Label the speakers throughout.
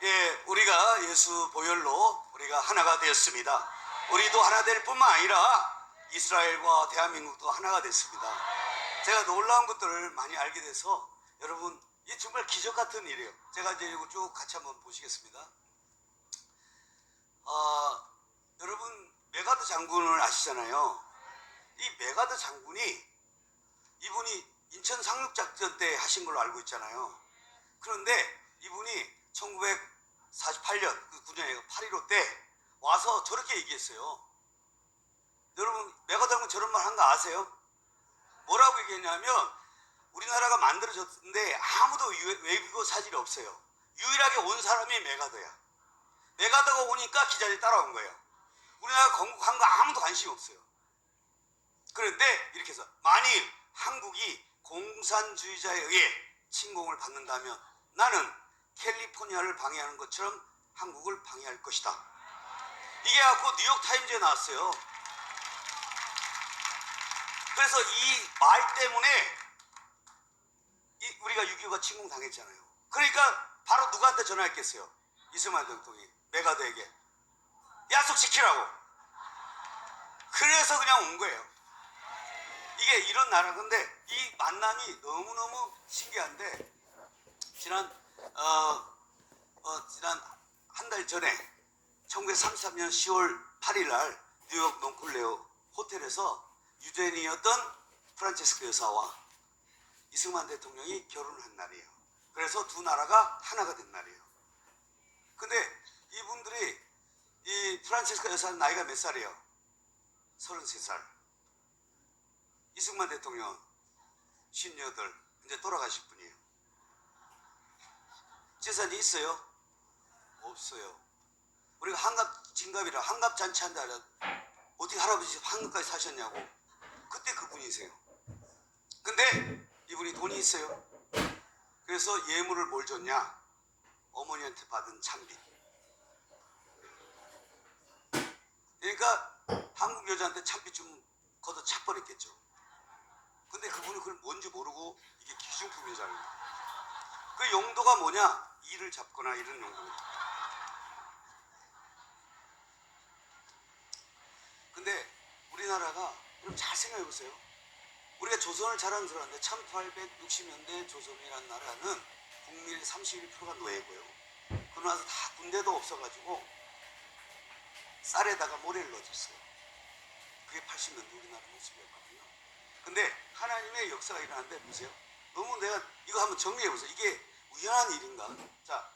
Speaker 1: 예, 우리가 예수 보혈로 우리가 하나가 되었습니다. 우리도 하나 될 뿐만 아니라 이스라엘과 대한민국도 하나가 됐습니다. 제가 놀라운 것들을 많이 알게 돼서 여러분, 이게 정말 기적 같은 일이에요. 제가 이제 이거 쭉 같이 한번 보시겠습니다. 여러분, 메가드 장군을 아시잖아요. 이 메가드 장군이 이분이 인천 상륙작전 때 하신 걸로 알고 있잖아요. 그런데 이분이 1948년 그 9년에 8.15 때 와서 저렇게 얘기했어요. 여러분, 메가드 장군 저런 말 한 거 아세요? 뭐라고 얘기했냐면, 우리나라가 만들어졌는데 아무도 외국어 사실이 없어요. 유일하게 온 사람이 메가드야. 메가드가 오니까 기자들이 따라온 거예요. 우리나라가 건국한 거 아무도 관심이 없어요. 그런데 이렇게 해서, 만일 한국이 공산주의자에 의해 침공을 받는다면 나는 캘리포니아를 방해하는 것처럼 한국을 방해할 것이다. 이게 갖고 뉴욕타임즈에 나왔어요. 그래서 이 말 때문에 우리가 6.25가 침공당했잖아요. 그러니까 바로 누구한테 전화했겠어요? 이승만 대통령이 메가드에게 약속 지키라고. 그래서 그냥 온 거예요. 이게 이런 나라. 근데 이 만남이 너무너무 신기한데, 지난 한 달 전에 1933년 10월 8일 날 뉴욕 롱클레오 호텔에서 유대인이었던 프란체스코 여사와 이승만 대통령이 결혼을 한 날이에요. 그래서 두 나라가 하나가 된 날이에요. 근데 이분들이, 이 프란체스코 여사는 나이가 몇 살이에요? 33살. 이승만 대통령 58, 이제 돌아가실 분이에요. 재산이 있어요? 없어요. 우리가 한갑진갑이라 한갑잔치한다 하면 어떻게 할아버지 한갑까지 사셨냐고. 그때 그분이세요. 근데 이분이 돈이 있어요. 그래서 예물을 뭘 줬냐? 어머니한테 받은 찬빛. 그러니까 한국 여자한테 찬빛 좀 걷어 차버렸겠죠. 근데 그분이 그걸 뭔지 모르고 이게 기중품이잖아요. 그 용도가 뭐냐? 이를 잡거나 이런 용도입니다. 근데 우리나라가, 여러분 잘 생각해보세요. 우리가 조선을 자랑스러운데 1860년대 조선이라는 나라는 국민의 31%가 노예고요. 그러고 나서 다 군대도 없어가지고 쌀에다가 모래를 넣어줬어요. 그게 80년대 우리나라 모습이었거든요. 근데 하나님의 역사가 일어났는데 보세요. 너무 내가 이거 한번 정리해보세요. 이게 우연한 일인가? 자,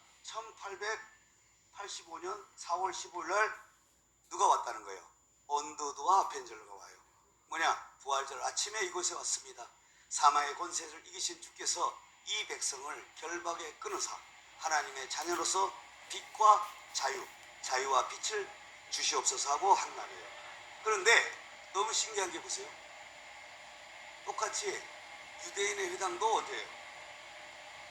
Speaker 1: 1885년 4월 15일 날 누가 왔다는 거예요? 언더드와 벤젤러가 와요. 뭐냐? 부활절 아침에 이곳에 왔습니다. 사망의 권세를 이기신 주께서 이 백성을 결박에 끊으사 하나님의 자녀로서 빛과 자유와 빛을 주시옵소서 하고 한 날이에요. 그런데 너무 신기한 게 보세요. 똑같이 유대인의 회당도 어디예요?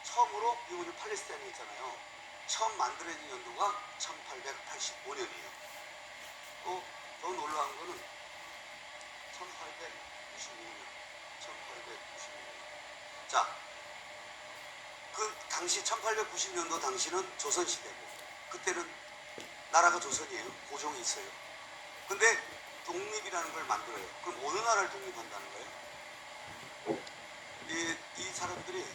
Speaker 1: 처음으로 이분이 팔레스타인에 있잖아요. 처음 만들어진 연도가 1885년이에요. 또 더 놀라운 거는 1896년. 자, 그 당시 1890년도 당시는 조선시대고, 그때는 나라가 조선이에요. 고종이 있어요. 근데 독립이라는 걸 만들어요. 그럼 어느 나라를 독립한다는 거예요? 이 사람들이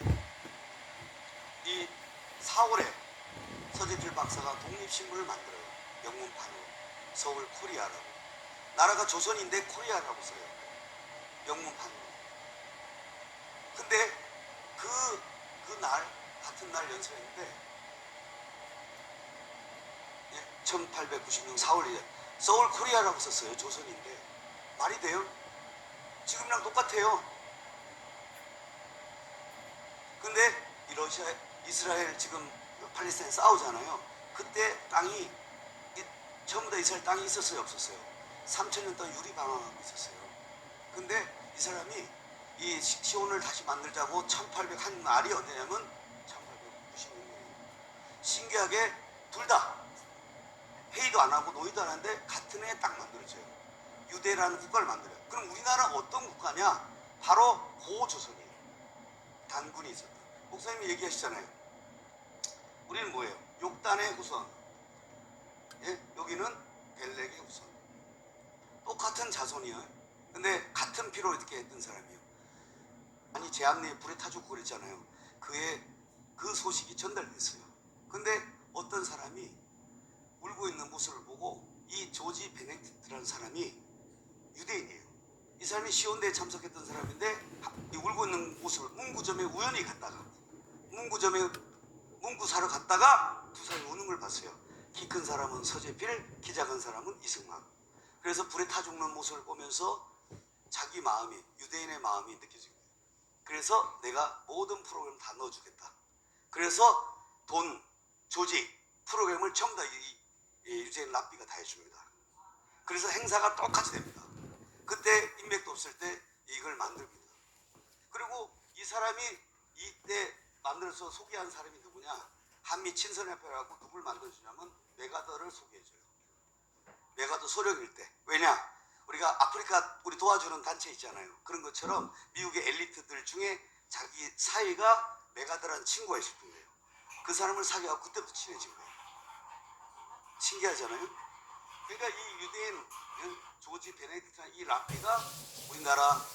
Speaker 1: 이 4월에 서재필 박사가 독립신문을 만들어요. 영문판으로. 서울 코리아라고. 나라가 조선인데 코리아라고 써요. 영문판으로. 근데 그 날, 같은 날 연설했는데, 1890년 4월이에 서울 코리아라고 썼어요. 조선인데. 말이 돼요? 지금이랑 똑같아요. 근데 이 러시아, 이스라엘 지금 팔레스타인 싸우잖아요. 그때 땅이, 전부 다 이스라엘 땅이 있었어요? 없었어요? 3,000년 동안 유리방황하고 있었어요. 근데 이 사람이 이 시온을 다시 만들자고 1800 한 날이 언제냐면 1896년이에요. 신기하게 둘 다 회의도 안 하고 노이도 안 하는데 같은 해에 딱 만들어져요. 유대라는 국가를 만들어요. 그럼 우리나라는 어떤 국가냐? 바로 고조선이에요. 단군이 있었다. 목사님이 얘기하시잖아요. 우리는 뭐예요? 욕단 테안의 후손, 예? 여기는 벨렉의 후손. 똑같은 자손이야. 근데 같은 피로 이렇게 했던 사람이에요. 아니 제암리에 불에 타 죽고 그랬잖아요. 그 소식이 전달됐어요. 근데 어떤 사람이 울고 있는 모습을 보고 이 조지 베네딕트라는 사람이 유대인이에요. 이 사람이 시온대에 참석했던 사람인데 이 울고 있는 모습을 문구점에 우연히 갔다가 문구 사러 갔다가 두 사람이 우는 걸 봤어요. 키 큰 사람은 서재필, 키 작은 사람은 이승만. 그래서 불에 타 죽는 모습을 보면서 자기 마음이, 유대인의 마음이 느껴진 거예요. 그래서 내가 모든 프로그램 다 넣어주겠다. 그래서 돈, 조직, 프로그램을 전부 다 이 유재인 랍비가 다 해줍니다. 그래서 행사가 똑같이 됩니다. 그때 인맥도 없을 때 이걸 만듭니다. 그리고 이 사람이 이때 만들어서 소개한 사람이 누구냐? 한미 친선협회라고 누굴 만들어주냐면 메가더를 소개해줘요. 메가더 소령일 때. 왜냐? 우리가 아프리카 우리 도와주는 단체 있잖아요. 그런 것처럼 미국의 엘리트들 중에 자기 사이가 메가더라는 친구가 있을 거예요. 그 사람을 사귀어서 그때부터 친해진 거예요. 신기하잖아요. 그러니까 이 유대인 조지 베네딕트나 이 랍비가 우리나라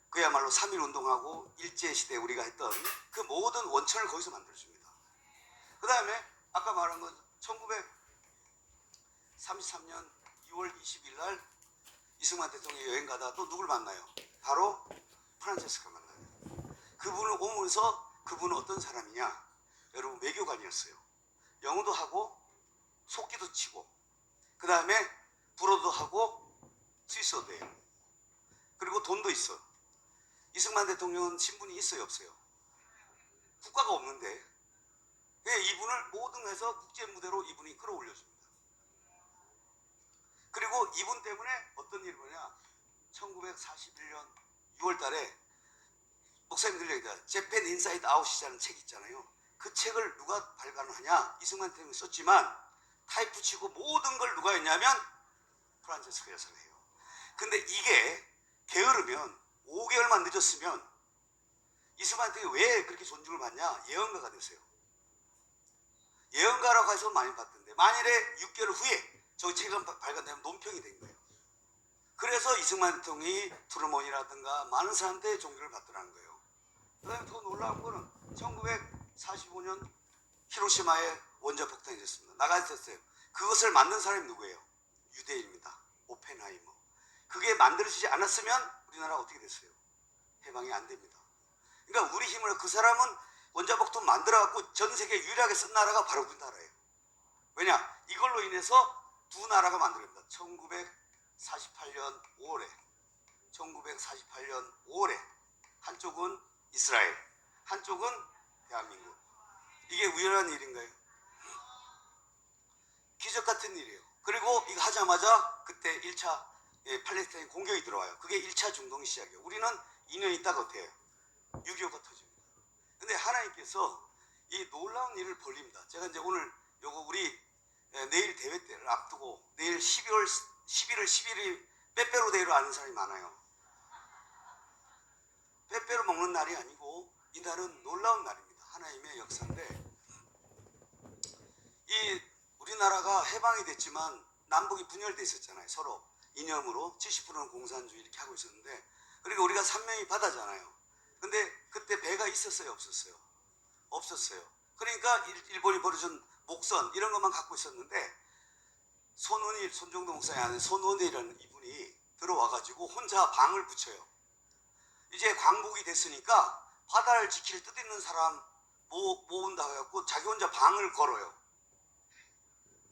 Speaker 1: 그야말로 3.1 운동하고 일제시대에 우리가 했던 그 모든 원천을 거기서 만들어줍니다. 그 다음에 아까 말한 건 1933년 2월 20일 날 이승만 대통령이 여행 가다가 또 누굴 만나요? 바로 프란체스카 만나요. 그분을 오면서 그분은 어떤 사람이냐? 여러분 외교관이었어요. 영어도 하고 속기도 치고 그 다음에 불어도 하고 스위스어도 해요. 그리고 돈도 있어. 이승만 대통령은 신분이 있어요 없어요? 국가가 없는데 이분을 모든 해서 국제무대로 이분이 끌어올려줍니다. 그리고 이분 때문에 어떤 일이 뭐냐? 1941년 6월 달에 목사님들 얘기다. 재팬 인사이드 아웃이라는 책 있잖아요. 그 책을 누가 발간을 하냐? 이승만 대통령이 썼지만 타이프 치고 모든 걸 누가 했냐면 프란체스카 여사가 해요. 근데 이게 게으르면 5개월만 늦었으면 이승만 대통령이 왜 그렇게 존중을 받냐? 예언가가 됐어요. 예언가라고 해서 많이 받던데 만일에 6개월 후에 저 책이 발간되면 논평이 된 거예요. 그래서 이승만 대통령이 트루먼이라든가 많은 사람들의 존경을 받더라는 거예요. 그 다음에 더 놀라운 거는 1945년 히로시마에 원자폭탄이 있었습니다. 나가 있었어요. 그것을 만든 사람이 누구예요? 유대인입니다. 오펜하이머. 그게 만들어지지 않았으면 우리나라 어떻게 됐어요? 해방이 안 됩니다. 그러니까 우리 힘으로 그 사람은 원자폭탄 만들어갖고 전 세계 유일하게 쓴 나라가 바로 우리나라예요. 왜냐? 이걸로 인해서 두 나라가 만들어집니다. 1948년 5월에 한쪽은 이스라엘, 한쪽은 대한민국. 이게 우연한 일인가요? 기적 같은 일이에요. 그리고 이거 하자마자 그때 1차 팔레스타인 공격이 들어와요. 그게 1차 중동이 시작이에요. 우리는 2년 있다가 어때요? 6.25가 터집니다. 근데 하나님께서 이 놀라운 일을 벌립니다. 제가 이제 오늘 요거 우리 내일 대회 때를 앞두고 내일 11월 11일 빼빼로 데이로 아는 사람이 많아요. 빼빼로 먹는 날이 아니고 이 날은 놀라운 날입니다. 하나님의 역사인데 이 우리나라가 해방이 됐지만 남북이 분열돼 있었잖아요. 서로 이념으로 70%는 공산주의 이렇게 하고 있었는데 그리고 우리가 삼명이 바다잖아요. 근데 그때 배가 있었어요 없었어요? 없었어요. 그러니까 일본이 벌여준 목선 이런 것만 갖고 있었는데 손정도 목사의 아내 손원일이라는 이분이 들어와가지고 혼자 방을 붙여요. 이제 광복이 됐으니까 바다를 지킬 뜻 있는 사람 모은다 해갖고 자기 혼자 방을 걸어요.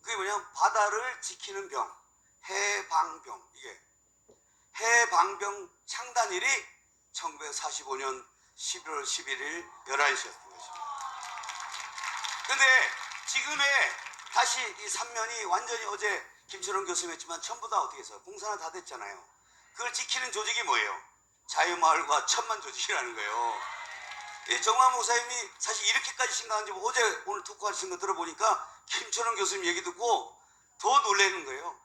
Speaker 1: 그게 뭐냐면 바다를 지키는 병, 해방병. 이게 해방병 창단일이 1945년 11월 11일 11시였던 거죠. 근데 지금의 다시 이 삼면이 완전히 어제 김철원 교수님 했지만 전부 다 어떻게 해서 공산화 다 됐잖아요. 그걸 지키는 조직이 뭐예요? 자유마을과 천만 조직이라는 거예요. 정화 목사님이 사실 이렇게까지 심각한지 어제 오늘 토크하신 거 들어보니까 김철원 교수님 얘기 듣고 더 놀라는 거예요.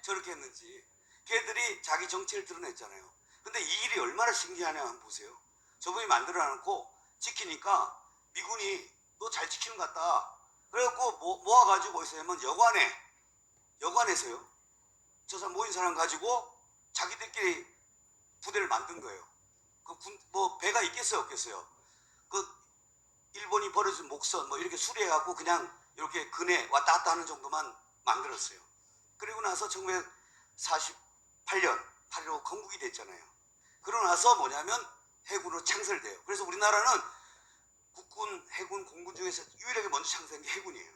Speaker 1: 저렇게 했는지. 걔들이 자기 정체를 드러냈잖아요. 근데 이 일이 얼마나 신기하냐 한번 보세요. 저분이 만들어놓고 지키니까 미군이 너 잘 지키는 것 같다. 그래갖고 모아가지고 있으면 여관에서요. 저 사람 모인 사람 가지고 자기들끼리 부대를 만든 거예요. 뭐 배가 있겠어요, 없겠어요? 그 일본이 버려준 목선 뭐 이렇게 수리해갖고 그냥 이렇게 근해 왔다 갔다 하는 정도만 만들었어요. 그리고 나서 1948년 8.15 건국이 됐잖아요. 그러고 나서 뭐냐면 해군으로 창설돼요. 그래서 우리나라는 국군, 해군, 공군 중에서 유일하게 먼저 창설한 게 해군이에요.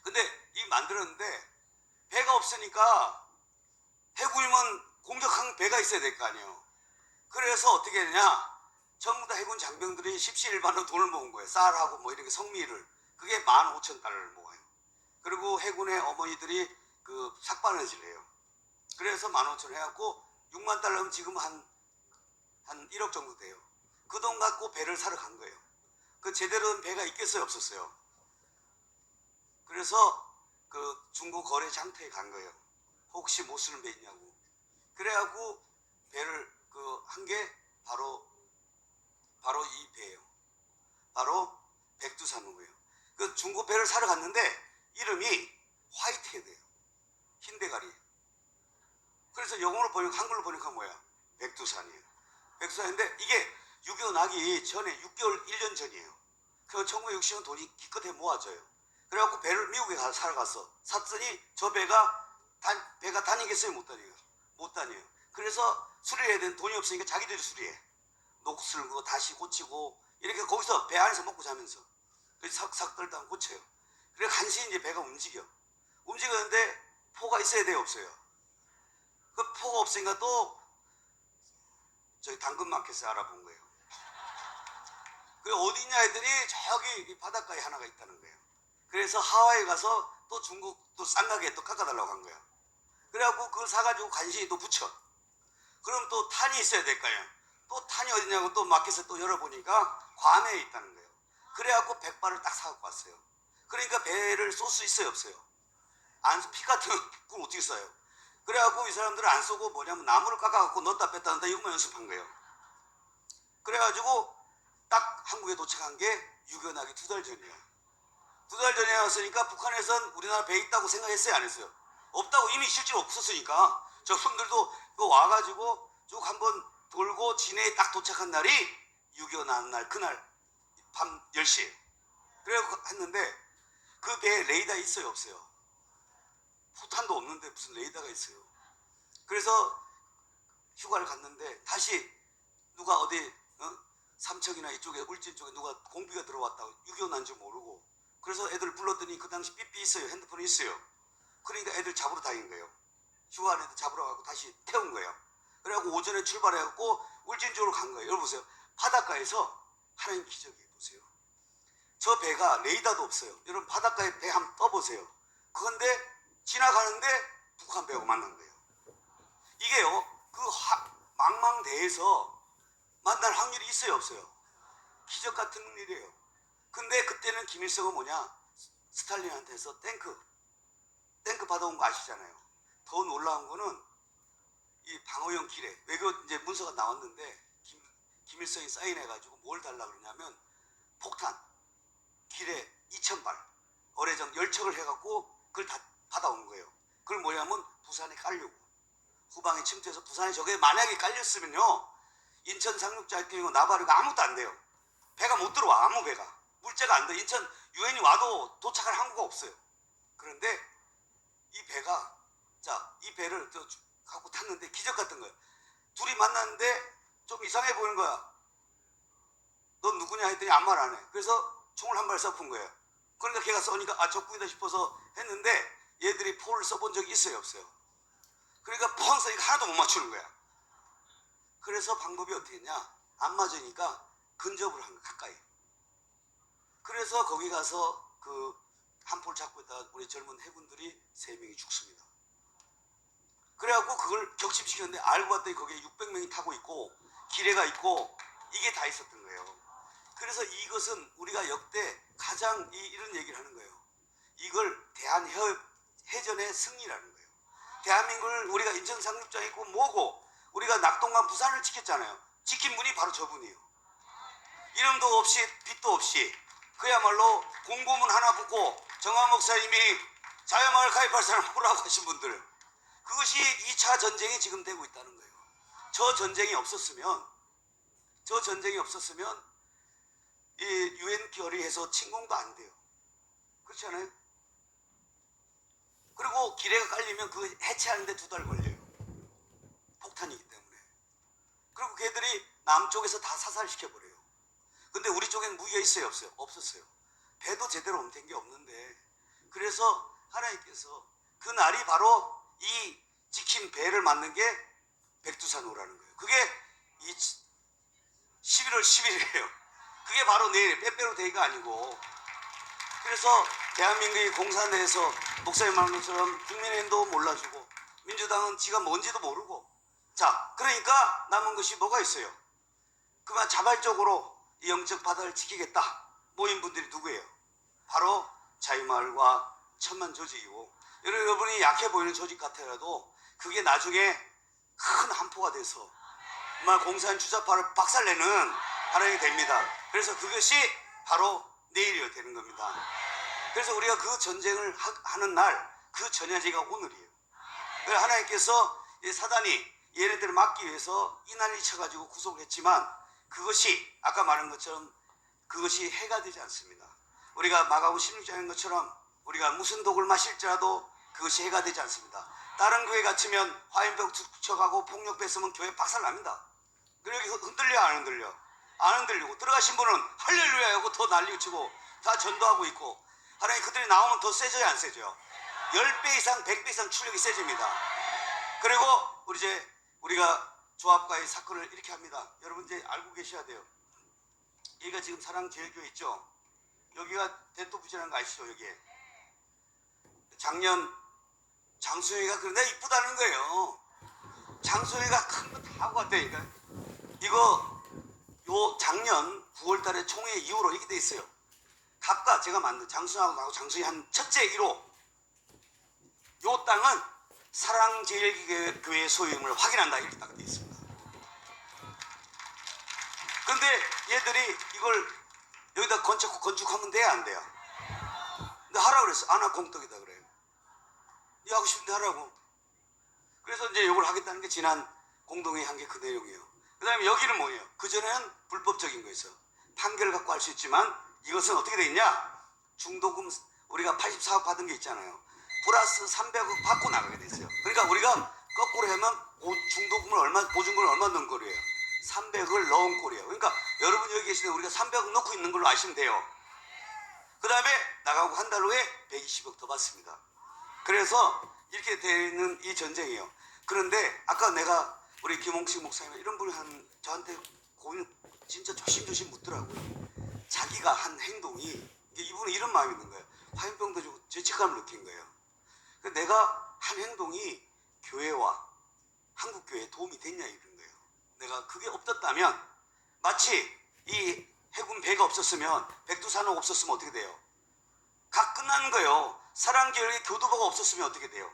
Speaker 1: 근데 이 만들었는데 배가 없으니까 해군이면 공격한 배가 있어야 될 거 아니에요. 그래서 어떻게 했냐? 전부 다 해군 장병들이 십시일반으로 돈을 모은 거예요. 쌀하고 뭐 이렇게 성미를. 그게 15,000달러를 모아요. 그리고 해군의 어머니들이 그 삭바느질을 해요. 그래서 15,000 해갖고 6만 달러면 지금 한 1억 정도 돼요. 그 돈 갖고 배를 사러 간 거예요. 그 제대로 된 배가 있겠어요, 없었어요? 그래서 그 중고 거래 장터에 간 거예요. 혹시 못 쓰는 배 있냐고. 그래갖고 배를 그 한 게 바로 이 배예요. 바로 백두산호예요. 그 중고 배를 사러 갔는데 이름이 화이트헤드예요. 흰 대가리. 그래서 영어로 한글로 번역하면 뭐야? 백두산이에요. 백두산인데 이게 6.25 나기 전에 6개월, 1년 전이에요. 그 1960년 돈이 기껏해 모아져요. 그래갖고 배를 미국에 가서 사러 갔어. 샀더니 저 배가 다니겠어요? 못 다녀요. 못 다녀요. 그래서 수리해야 되는 돈이 없으니까 자기들이 수리해. 녹슬 거 다시 고치고 이렇게 거기서 배 안에서 먹고 자면서 그래서 삭삭 떨다 고쳐요. 그래 간신히 이제 배가 움직였는데 포가 있어야 돼요, 없어요? 그 포가 없으니까 또 저희 당근마켓에 알아본 거예요. 그 어디 있냐 애들이 저기 바닷가에 하나가 있다는 거예요. 그래서 하와이 가서 또 중국 또 싼 가게에 또 깎아달라고 한 거예요. 그래갖고 그걸 사가지고 간신히 또 붙여. 그럼 또 탄이 있어야 될 거 아니에요. 또 탄이 어디냐고 또 마켓에 또 열어보니까 괌에 있다는 거예요. 그래갖고 100발을 딱 사갖고 왔어요. 그러니까 배를 쏠 수 있어요, 없어요? 피 같은 걸 어떻게 써요? 그래갖고 이 사람들은 안 쏘고 뭐냐면 나무를 깎아갖고 넣었다 뺐다 한다 이것만 연습한 거예요. 그래가지고 딱 한국에 도착한 게 6.25 나기 2달 전이에요. 2달 전에 왔으니까 북한에선 우리나라 배 있다고 생각했어요, 안 했어요? 없다고 이미 실제로 없었으니까 저분들도 그 와가지고 쭉 한번 돌고 진해에 딱 도착한 날이 6.25 나는 날 그날 밤 10시에 그래서 했는데 그 배에 레이더 있어요, 없어요? 포탄도 없는데 무슨 레이더가 있어요. 그래서 휴가를 갔는데 다시 누가 어디 삼척이나 이쪽에 울진 쪽에 누가 공비가 들어왔다고 6.25 난 줄 모르고 그래서 애들 불렀더니 그 당시 삐삐 있어요. 핸드폰이 있어요. 그러니까 애들 잡으러 다닌 거예요. 휴가한 애들 잡으러 가고 다시 태운 거예요. 그래갖고 오전에 출발해갖고 울진 쪽으로 간 거예요. 여러분 보세요. 바닷가에서 하나님 기적이에요. 보세요. 저 배가 레이더도 없어요. 여러분 바닷가에 배 한번 떠보세요. 그런데 지나가는데 북한 배하고 만난 거예요. 이게요. 그 망망대해에서 만날 확률이 있어요, 없어요? 기적 같은 일이에요. 근데 그때는 김일성은 뭐냐? 스탈린한테서 탱크 받아온 거 아시잖아요. 더 놀라운 거는 이 방어용 기뢰 외교 이제 문서가 나왔는데 김일성이 사인해가지고 뭘 달라 그러냐면 폭탄 기뢰 2,000발 어뢰정 10척을 해갖고 그걸 다 받아온 거예요. 그걸 뭐냐면 부산에 깔려고 후방에 침투해서 부산에 저게 만약에 깔렸으면요 인천 상륙자 경우 나발이고 아무것도 안 돼요. 배가 못 들어와. 아무 배가 물자가 안 돼. 인천 유엔이 와도 도착할 항구가 없어요. 그런데 이 배가 이 배를 갖고 탔는데 기적 같은 거예요. 둘이 만났는데 좀 이상해 보이는 거야. 넌 누구냐 했더니 아무 말 안 해. 그래서 총을 한 발 쏴푼 거예요. 그러니까 걔가 쏘니까 적군이다 싶어서 했는데 얘들이 포를 써본 적이 있어요, 없어요? 그러니까 펑 쏘니까 하나도 못 맞추는 거야. 그래서 방법이 어떻게 했냐? 안 맞으니까 근접을 한 거야, 가까이. 그래서 거기 가서 그 한 포를 잡고 있다가 우리 젊은 해군들이 3명이 죽습니다. 그래갖고 그걸 격침시켰는데 알고 봤더니 거기에 600명이 타고 있고 기뢰가 있고 이게 다 있었던 거예요. 그래서 이것은 우리가 역대 가장 이런 얘기를 하는 거예요. 이걸 대한해전의 승리라는 거예요. 대한민국을 우리가 인천 상륙장 있고 뭐고 우리가 낙동강 부산을 지켰잖아요. 지킨 분이 바로 저분이에요. 이름도 없이 빛도 없이 그야말로 공고문 하나 붙고 정화 목사님이 자유마을 가입할 사람 오라고 하신 분들, 그것이 2차 전쟁이 지금 되고 있다는 거예요. 저 전쟁이 없었으면 이 유엔 결의해서 침공도 안 돼요. 그렇지 않아요? 그리고 기뢰가 깔리면 그거 해체하는데 2달 걸려요. 폭탄이기 때문에. 그리고 걔들이 남쪽에서 다 사살시켜버려요. 근데 우리 쪽엔 무기가 있어요, 없어요? 없었어요. 배도 제대로 옮긴 게 없는데, 그래서 하나님께서 그 날이 바로 이 지킨 배를 맞는 게 백두산호라는 거예요. 그게 11월 10일이에요. 그게 바로 내일, 빼빼로 데이가 아니고. 그래서 대한민국의 공사 내에서 목사님 말한 것처럼 국민의힘도 몰라주고 민주당은 지가 뭔지도 모르고, 자, 그러니까 남은 것이 뭐가 있어요? 그만 자발적으로 이 영적 바다를 지키겠다 모인 분들이 누구예요? 바로 자유마을과 천만 조직이고, 여러분이 약해 보이는 조직 같아라도 그게 나중에 큰 한포가 돼서 정말 공산 주자파를 박살내는 하나님이 됩니다. 그래서 그것이 바로 내일이 되는 겁니다. 그래서 우리가 그 전쟁을 하는 날, 그 전야제가 오늘이에요. 그래서 하나님께서 사단이 얘네들을 막기 위해서 이난리 쳐가지고 구속을 했지만, 그것이 아까 말한 것처럼 그것이 해가 되지 않습니다. 우리가 마가복음 16장인 것처럼 우리가 무슨 독을 마실지라도 그것이 해가 되지 않습니다. 다른 교회 갇히면 화염병 투척하고 폭력 뺐으면 교회 박살납니다. 그리고 흔들려 안 흔들려? 안 흔들리고, 들어가신 분은 할렐루야 하고 더 난리 치고 다 전도하고 있고, 하나님 그들이 나오면 더 세져요, 안 세져요? 10배 이상 100배 이상 출력이 세집니다. 그리고 우리가 조합과의 사건을 이렇게 합니다. 여러분 이제 알고 계셔야 돼요. 여기가 지금 사랑제일교회 있죠? 여기가 대토부지라는 거 아시죠? 여기에 작년 장수영이가 그런데 이쁘다는 거예요. 장수영이가 큰 거 다 하고 왔다니까. 이거 요 작년 9월 달에 총회 이후로 이렇게 돼 있어요. 각각 제가 만든 장수영하고 장수영이 한 첫째 1호, 요 땅은 사랑제일교회 소유임을 확인한다, 이렇게 딱 돼 있습니다. 근데 얘들이 이걸 여기다 건축하면 돼야 안 돼요? 근데 하라고 그랬어. 안 하, 공덕이다 그래요. 니 하고 싶은데 하라고. 그래서 이제 이걸 하겠다는 게 지난 공동회의 한 게 그 내용이에요. 그 다음에 여기는 뭐예요? 그전에는 불법적인 거였어요. 판결을 갖고 할 수 있지만 이것은 어떻게 돼 있냐? 중도금 우리가 84억 받은 게 있잖아요. 플러스 300억 받고 나가게 됐어요. 그러니까 우리가 거꾸로 하면 중도금을 보증금을 얼마 넣은 거예요? 300을 넣은 꼴이에요. 그러니까 여러분 여기 계시는데 우리가 300억 넣고 있는 걸로 아시면 돼요. 그 다음에 나가고 한 달 후에 120억 더 받습니다. 그래서 이렇게 되는 이 전쟁이에요. 그런데 아까 내가 우리 김홍식 목사님 이런 분이 저한테 진짜 조심조심 묻더라고요. 자기가 한 행동이, 이분은 이런 마음이 있는 거예요. 화염병도 주고 죄책감을 느낀 거예요. 내가 한 행동이 교회와 한국교회에 도움이 됐냐 이런 거예요. 내가 그게 없었다면, 마치 이 해군 배가 없었으면, 백두산호가 없었으면 어떻게 돼요? 각 끝나는 거예요. 사랑교회 교두보가 없었으면 어떻게 돼요?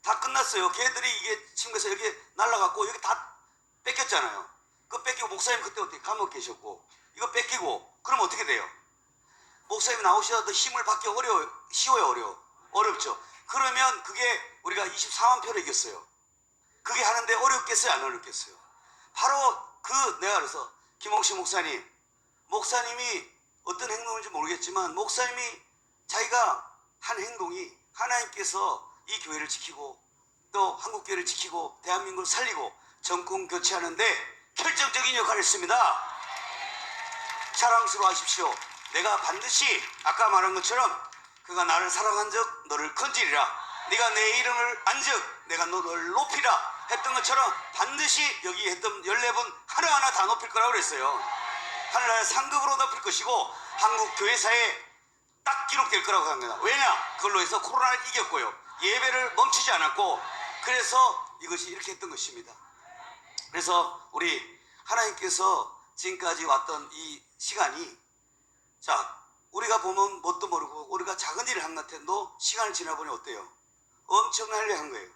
Speaker 1: 다 끝났어요. 걔들이 이게 친구에서 여기 날라갔고 여기 다 뺏겼잖아요. 그거 뺏기고 목사님 그때 어떻게 감옥 계셨고 이거 뺏기고 그럼 어떻게 돼요? 목사님 나오시더라도 힘을 받기 쉬워요, 어렵죠. 그러면 그게 우리가 24만 표를 이겼어요. 그게 하는데 어렵겠어요, 안 어렵겠어요? 바로 내가 그래서 김홍식 목사님이 어떤 행동인지 모르겠지만, 목사님이 자기가 한 행동이 하나님께서 이 교회를 지키고 또 한국교회를 지키고 대한민국을 살리고 정권 교체하는데 결정적인 역할을 했습니다. 자랑스러워하십시오. 내가 반드시 아까 말한 것처럼 그가 나를 사랑한 적 너를 건지리라, 네가 내 이름을 안즉 내가 너를 높이라 했던 것처럼 반드시 여기 했던 14번 하나하나 다 높일 거라고 그랬어요. 하나하나 상급으로 높일 것이고 한국 교회사에 딱 기록될 거라고 합니다. 왜냐? 그걸로 해서 코로나를 이겼고요. 예배를 멈추지 않았고, 그래서 이것이 이렇게 했던 것입니다. 그래서 우리 하나님께서 지금까지 왔던 이 시간이, 자, 우리가 보면 뭣도 모르고 우리가 작은 일을 한 것 같아도 시간을 지나보니 어때요? 엄청난 일을 한 거예요.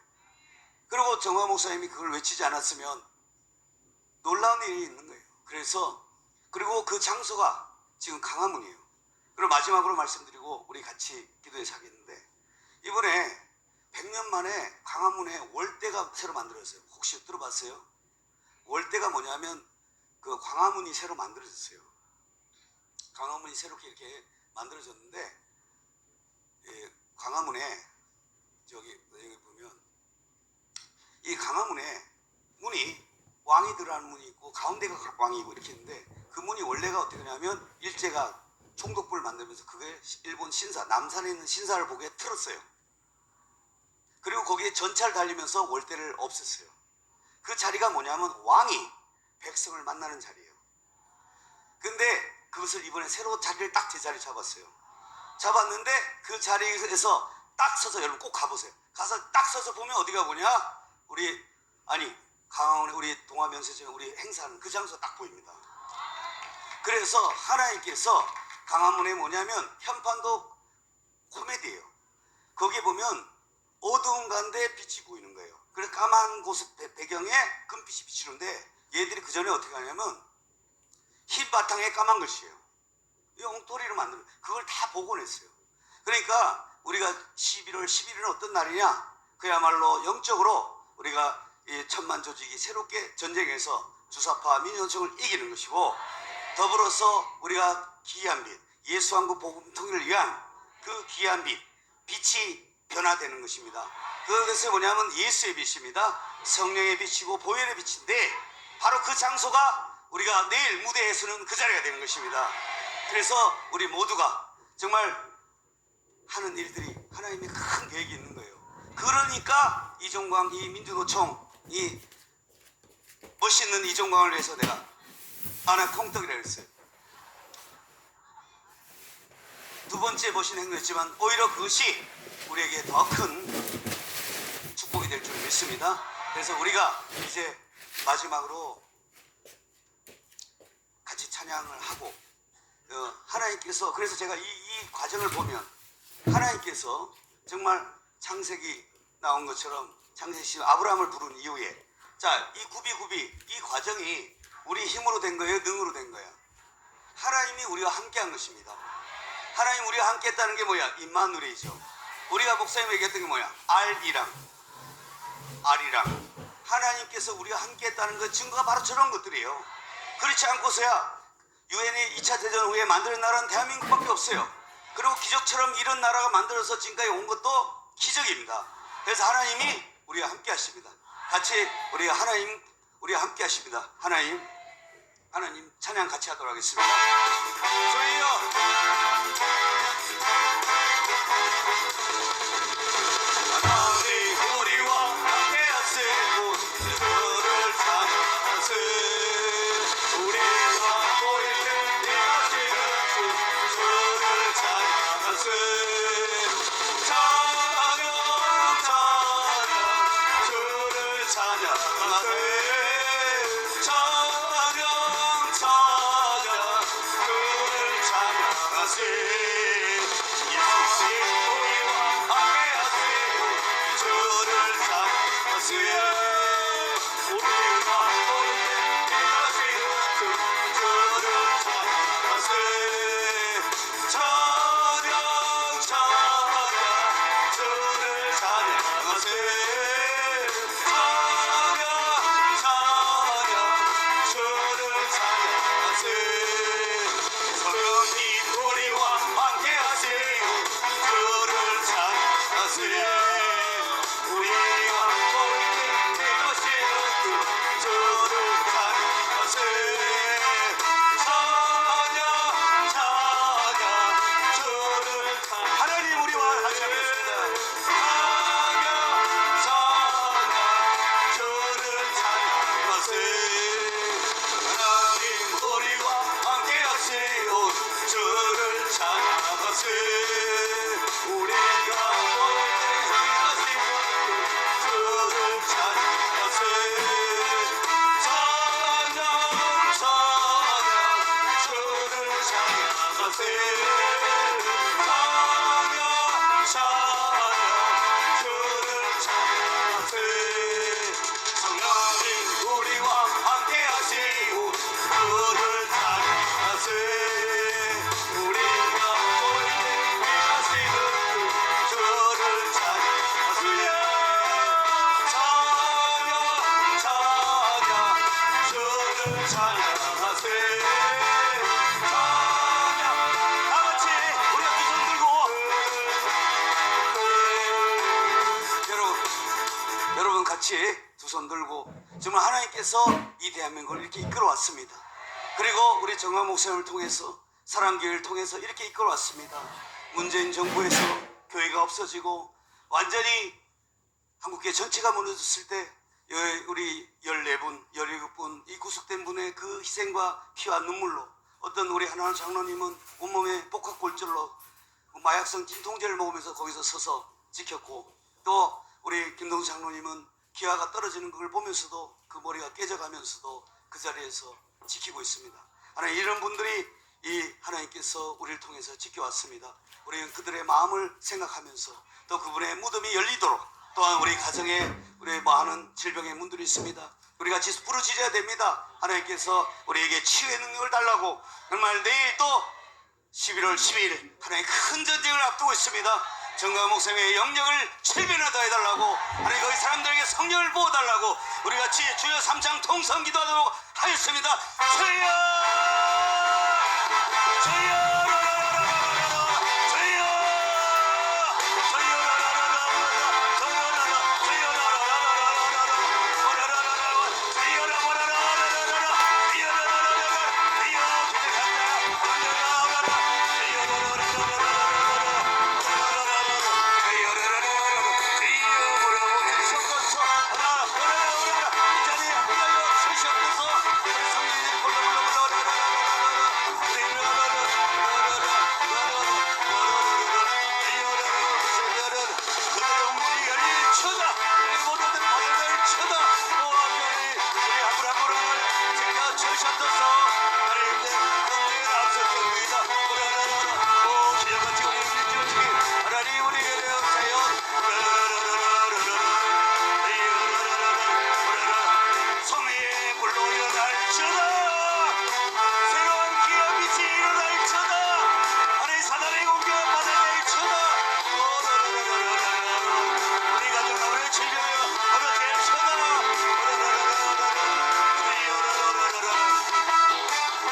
Speaker 1: 그리고 정화 목사님이 그걸 외치지 않았으면 놀라운 일이 있는 거예요. 그리고 그 장소가 지금 강화문이에요. 그리고 마지막으로 말씀드리고 우리 같이 기도해서 하겠는데, 이번에 100년 만에 광화문에 월대가 새로 만들어졌어요. 혹시 들어봤어요? 월대가 뭐냐면 그 광화문이 새로 만들어졌어요. 광화문이 새롭게 이렇게 만들어졌는데, 광화문에 여기 보면 이 광화문에 문이 왕이 들어가는 문이 있고 가운데가 왕이고 이렇게 있는데, 그 문이 원래가 어떻게 되냐면 일제가 총독부를 만들면서 그게 일본 신사, 남산에 있는 신사를 보게 틀었어요. 그리고 거기에 전차를 달리면서 월대를 없앴어요. 그 자리가 뭐냐면 왕이 백성을 만나는 자리예요. 근데 그것을 이번에 새로 자리를 딱 제자리 잡았어요. 잡았는데 그 자리에서 딱 서서, 여러분 꼭 가보세요. 가서 딱 서서 보면 어디가 뭐냐? 강화문에 우리 동아면세점 우리 행사하는 그 장소 딱 보입니다. 그래서 하나님께서 강화문에 뭐냐면 현판도 코미디예요. 거기에 보면 어두운 가운데 빛이 보이는 거예요. 그래서 까만 곳 배경에 금빛이 비치는데, 얘들이 그 전에 어떻게 하냐면 흰 바탕에 까만 글씨예요. 이 엉터리로 만드는, 그걸 다 복원했어요. 그러니까 우리가 11월 11일은 어떤 날이냐? 그야말로 영적으로 우리가 이 천만 조직이 새롭게 전쟁에서 주사파 민요청을 이기는 것이고, 더불어서 우리가 귀한 빛, 예수 한국 복음 통일을 위한 그 귀한 빛이 변화되는 것입니다. 그것이 뭐냐면 예수의 빛입니다. 성령의 빛이고 보혈의 빛인데, 바로 그 장소가 우리가 내일 무대에서는 그 자리가 되는 것입니다. 그래서 우리 모두가 정말 하는 일들이 하나님의 큰 계획이 있는 거예요. 그러니까 이종광, 이 민주노총, 이 멋있는 이종광을 위해서 내가 하나 콩떡이라고 했어요. 두 번째 멋있는 행동이었지만 오히려 그것이 우리에게 더 큰 축복이 될 줄 믿습니다. 그래서 우리가 이제 마지막으로 같이 찬양을 하고, 하나님께서, 그래서 제가 이 과정을 보면 하나님께서 정말 창세기 나온 것처럼 창세기 아브라함을 부른 이후에, 자, 이 구비구비 이 과정이 우리 힘으로 된 거예요? 능으로 된 거예요? 하나님이 우리와 함께 한 것입니다. 하나님 우리와 함께 했다는 게 뭐야? 임마누엘이죠. 우리가 목사님 얘기했던 게 뭐야? R이랑 하나님께서 우리와 함께 했다는 그 증거가 바로 저런 것들이에요. 그렇지 않고서야 유엔이 2차 대전 후에 만드는 나라는 대한민국밖에 없어요. 그리고 기적처럼 이런 나라가 만들어서 지금까지 온 것도 기적입니다. 그래서 하나님이 우리와 함께 하십니다. 같이 우리와 함께 하십니다. 하나님 찬양 같이 하도록 하겠습니다. 저희요. 하나님 우리와 함께 하시고 주를 찬양하세. 우리가 모일 때 하시는 주를 찬양하세. 주를 찬양하세. 찬양 주를 찬양하세. 같이 두 손 들고 정말 하나님께서 이 대한민국을 이렇게 이끌어왔습니다. 그리고 우리 정광 목사님을 통해서 사랑교회를 통해서 이렇게 이끌어왔습니다. 문재인 정부에서 교회가 없어지고 완전히 한국교회 전체가 무너졌을 때 우리 14분, 17분 이 구속된 분의 그 희생과 피와 눈물로 어떤 우리 하나님 장로님은 온몸에 복합골절로 마약성 진통제를 먹으면서 거기서 서서 지켰고, 또 우리 김동수 장로님은 기아가 떨어지는 걸 보면서도 그 머리가 깨져가면서도 그 자리에서 지키고 있습니다. 하나님, 이런 분들이 이 하나님께서 우리를 통해서 지켜왔습니다. 우리는 그들의 마음을 생각하면서 또 그분의 무덤이 열리도록, 또한 우리 가정에 우리 많은 질병의 문들이 있습니다. 우리 같이 부르짖어야 됩니다. 하나님께서 우리에게 치유의 능력을 달라고. 정말 내일 또 11월 12일 하나님 큰 전쟁을 앞두고 있습니다. 정광 목사님의 영역을 7배나 더해달라고, 하나님 거기 사람들에게 성령을 부어달라고 우리 같이 주여 삼창 통성 기도하도록 하였습니다. 주여 주여